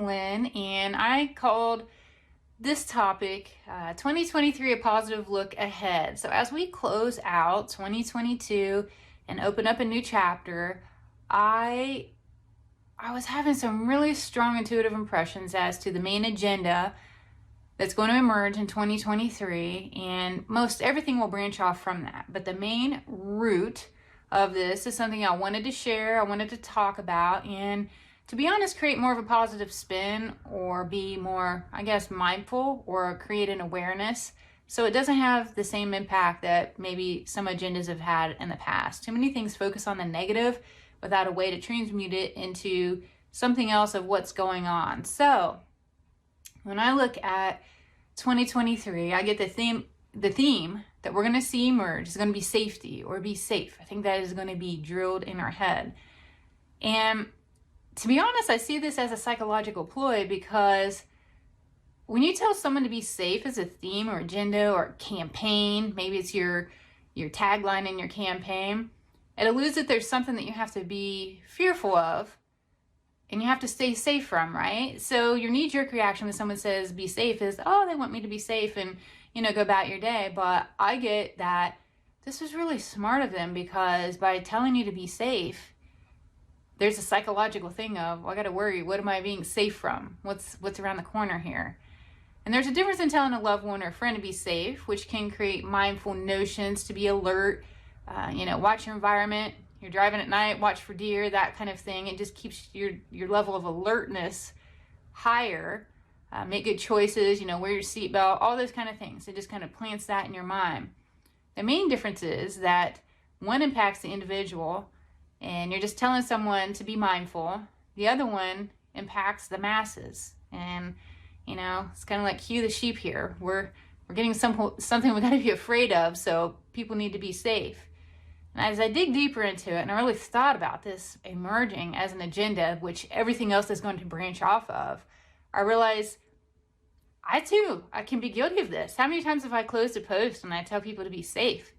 Lynn, and I called this topic 2023 a positive look ahead. So as we close out 2022 and open up a new chapter, I was having some really strong intuitive impressions as to the main agenda that's going to emerge in 2023, and most everything will branch off from that. But the main root of this is something I wanted to share, I wanted to talk about, and to be honest, create more of a positive spin, or be more, I guess, mindful, or create an awareness so it doesn't have the same impact that maybe some agendas have had in the past. Too many things focus on the negative without a way to transmute it into something else of what's going on. So when I look at 2023, I get the theme that we're going to see emerge is going to be safety, or be safe. I think that is going to be drilled in our head. And to be honest, I see this as a psychological ploy, because when you tell someone to be safe as a theme or agenda or campaign, maybe it's your tagline in your campaign, it alludes that there's something that you have to be fearful of and you have to stay safe from, right? So your knee-jerk reaction when someone says be safe is, oh, they want me to be safe and, go about your day. But I get that this is really smart of them, because by telling you to be safe, there's a psychological thing of, well, I got to worry, what am I being safe from? What's around the corner here? And there's a difference in telling a loved one or a friend to be safe, which can create mindful notions to be alert, watch your environment. You're driving at night, watch for deer, that kind of thing. It just keeps your level of alertness higher. Make good choices, wear your seatbelt, all those kind of things. It just kind of plants that in your mind. The main difference is that one impacts the individual, and you're just telling someone to be mindful. The other one impacts the masses. And, it's kind of like cue the sheep here. We're getting something we got to be afraid of, so people need to be safe. And as I dig deeper into it, and I really thought about this emerging as an agenda, which everything else is going to branch off of, I realized I can be guilty of this. How many times have I closed a post and I tell people to be safe?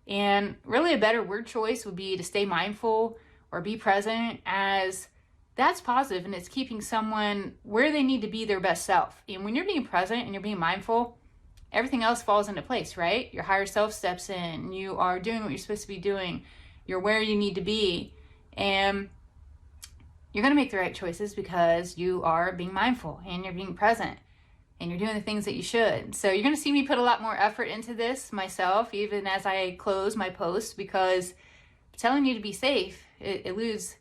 And really a better word choice would be to stay mindful or be present, as that's positive and it's keeping someone where they need to be, their best self. And when you're being present and you're being mindful, everything else falls into place, right? Your higher self steps in. You are doing what you're supposed to be doing. You're where you need to be. And you're going to make the right choices because you are being mindful and you're being present and you're doing the things that you should. So you're going to see me put a lot more effort into this myself, even as I close my post, because telling you to be safe, it eludes.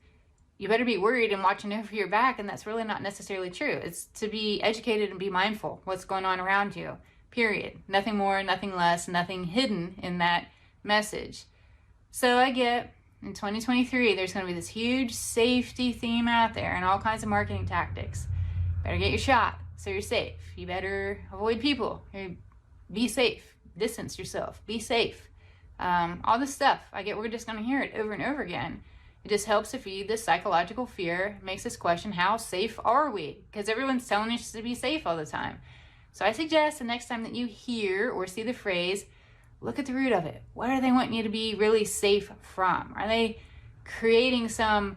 You better be worried and watching over your back, and that's really not necessarily true. It's to be educated and be mindful what's going on around you. Period. Nothing more, nothing less, nothing hidden in that message. So I get in 2023, there's going to be this huge safety theme out there and all kinds of marketing tactics. Better get your shot so you're safe. You better avoid people. Be safe. Distance yourself. Be safe. All this stuff. I get we're just going to hear it over and over again. It just helps to feed this psychological fear. It makes us question, how safe are we? Because everyone's telling us to be safe all the time. So I suggest the next time that you hear or see the phrase, look at the root of it. What are they wanting you to be really safe from? Are they creating some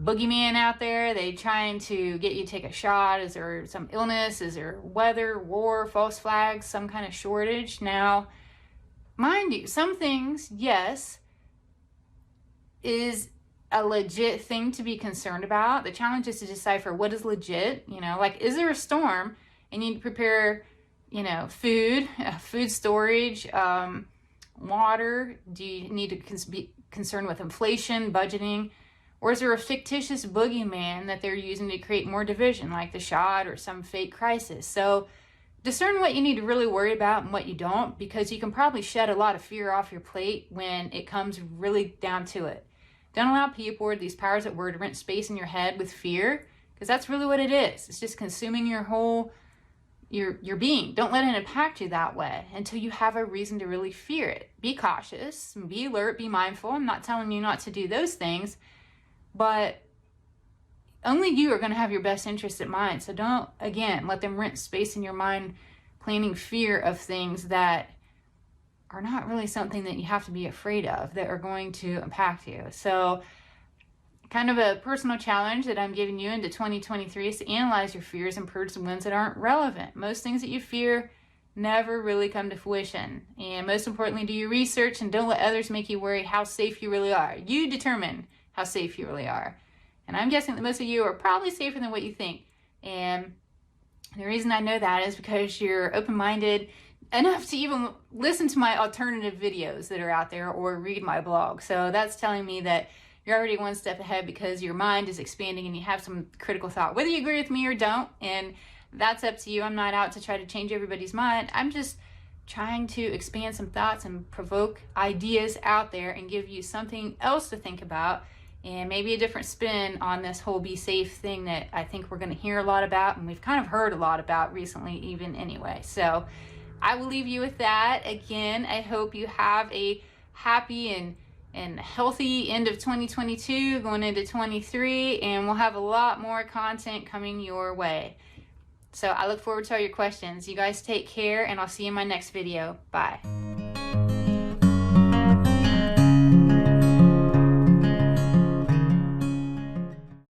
boogeyman out there? Are they trying to get you to take a shot? Is there some illness? Is there weather, war, false flags, some kind of shortage? Now, mind you, some things, yes, is a legit thing to be concerned about. The challenge is to decipher what is legit. Like, is there a storm? And you need to prepare, food storage, water. Do you need to be concerned with inflation, budgeting? Or is there a fictitious boogeyman that they're using to create more division, like the shot or some fake crisis? So discern what you need to really worry about and what you don't, because you can probably shed a lot of fear off your plate when it comes really down to it. Don't allow people or these powers that were to rent space in your head with fear, because that's really what it is. It's just consuming your whole your being. Don't let it impact you that way until you have a reason to really fear it. Be cautious, be alert, be mindful. I'm not telling you not to do those things, but only you are going to have your best interest at mind. So don't, again, let them rent space in your mind, planning fear of things that are not really something that you have to be afraid of, that are going to impact you. So kind of a personal challenge that I'm giving you into 2023 is to analyze your fears and purge the ones that aren't relevant. Most things that you fear never really come to fruition. And most importantly, do your research and don't let others make you worry how safe you really are. You determine how safe you really are. And I'm guessing that most of you are probably safer than what you think. And the reason I know that is because you're open-minded enough to even listen to my alternative videos that are out there or read my blog. So that's telling me that you're already one step ahead because your mind is expanding and you have some critical thought, whether you agree with me or don't. And that's up to you. I'm not out to try to change everybody's mind. I'm just trying to expand some thoughts and provoke ideas out there and give you something else to think about and maybe a different spin on this whole be safe thing that I think we're going to hear a lot about and we've kind of heard a lot about recently even anyway. So I will leave you with that. Again, I hope you have a happy and healthy end of 2022 going into 23, and we'll have a lot more content coming your way. So I look forward to all your questions. You guys take care, and I'll see you in my next video. Bye.